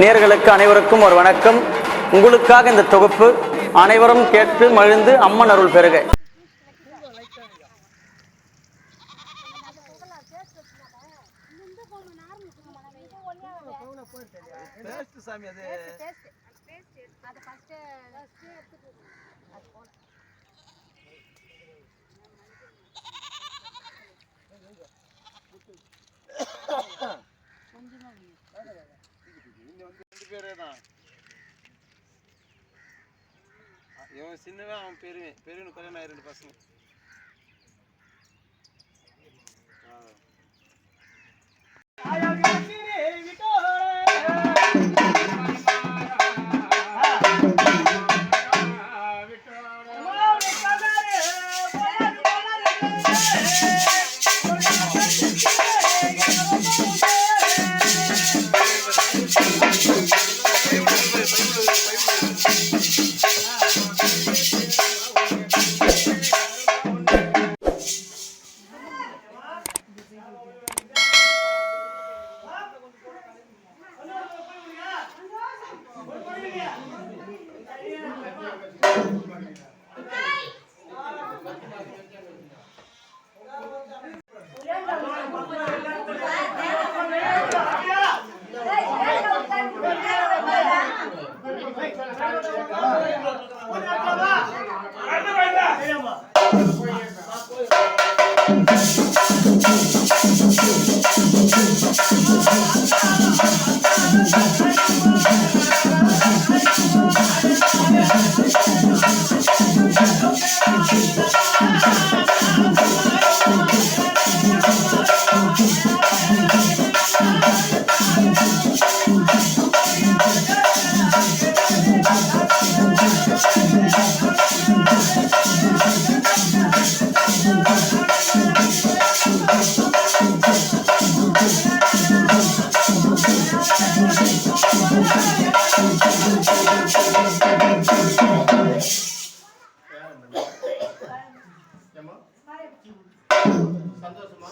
நேயர்களுக்கு அனைவருக்கும் ஒரு வணக்கம். உங்களுக்காக இந்த தொகுப்பு. அனைவரும் கேட்டு மகிழ்ந்து அம்மன் அருள் பெறுக. இவன் சின்னவன், அவன் பெரியவனு கல்யாணம் ஆகி 2 பசங்க. சந்தோஷமா?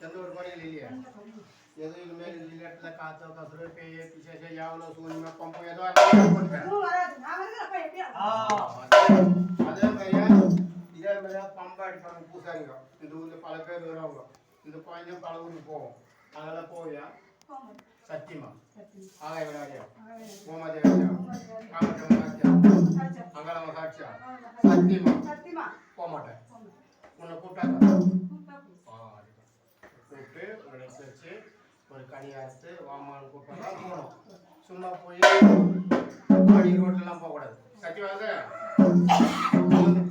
எந்த ஒரு குறைகள் இல்லையா? எதுவும் இனிமேல் இல்ல, காத்தோ கசுரோ பேய பிசேஷ யாவனோ சூனியமா பம்போ ஏதோ அதே மாதிரியா இதே மாதிரியா பம்பை அடிப்பாங்க பூசாரிங்க. இந்த ஊர்ல பல பேர் வருவாங்க. இந்த குழந்தையும் பல ஊருக்கு போவோம். அதெல்லாம் போவியா? சத்தியமா ஆகாய விளையாடியா, ஓமாதேவியா, காமட்டமாச்சியா, அங்காளம சாட்சியா, சத்தியமா போக மாட்டேன். உன்னை கூப்பிட்டாங்க கூப்பிட்டு ஒரு இடத்துல வச்சு ஒரு கனியாத்து வாமான்னு கூப்பிட்டா போகணும். சும்மா போய் மாடி ரோட்லாம் போகக்கூடாது. சத்தியமாக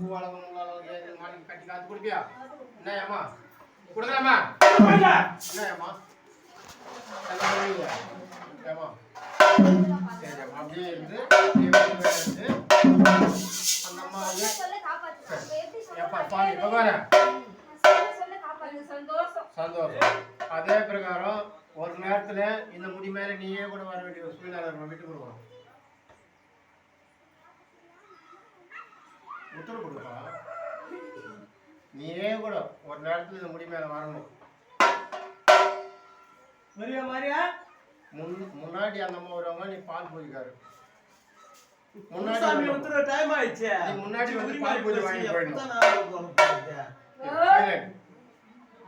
பூவாளம் மாடிக்கு கட்டி காத்து கொடுப்பியா? என்னம்மா கொடுக்கலாமா? என்னம்மா ஏமா சரி அப்படியே இருந்து அந்த அம்மா சுவாமி பகவான சந்தோஷம். அதே பிரகாரம் ஒரு நேரத்துல இந்த முடி மேல நீயே கூட வர வேண்டிய ஒரு சூழ்நிலை விட்டு கொடுக்கணும். உத்தரவு கொடுப்பா. நீயே கூட ஒரு நேரத்துல இந்த முடி மேல வரணும். முன்னாடி அந்த அம்மா வருவாங்க, நீ பால் பூஜைக்காரு. முன்னாடி வந்து பால் பூஜை வாங்கி போயிடணும்.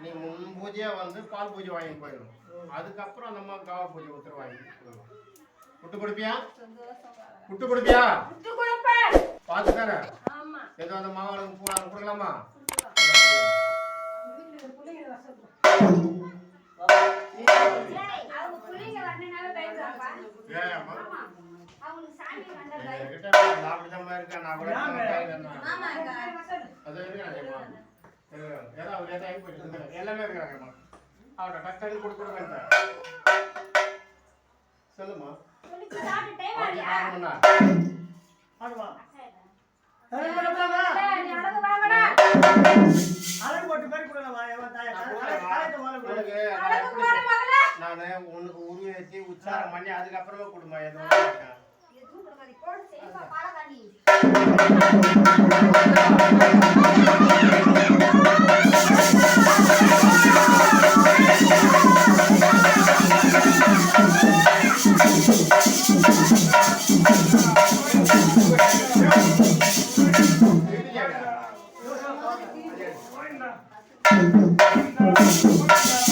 நீ முன் பூஜையா வந்து பால் பூஜை வாங்கி போயிடணும். அதுக்கப்புறம் அந்த அம்மா காவ பூஜை உத்தரவு வாங்கி விட்டு கொடுப்பியா? விட்டு கொடுப்பியா? பார்த்து தானே ஏதோ அந்த மாவாளுக்கு பூ கொடுக்கலாமா? எல்லாமே இருக்கிறாங்கம்மா. அவட கஷ்டம் கொடுக்குறேன் சொல்லுமா. நானு உனக்கு உருவேற்றி உச்சாரம் பண்ணி அதுக்கப்புறமா கொடுமா. எதுவும்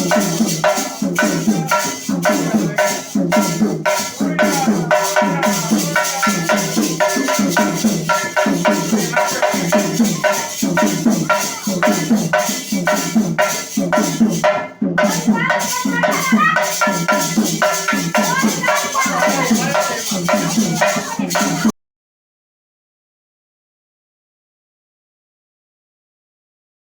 இந்த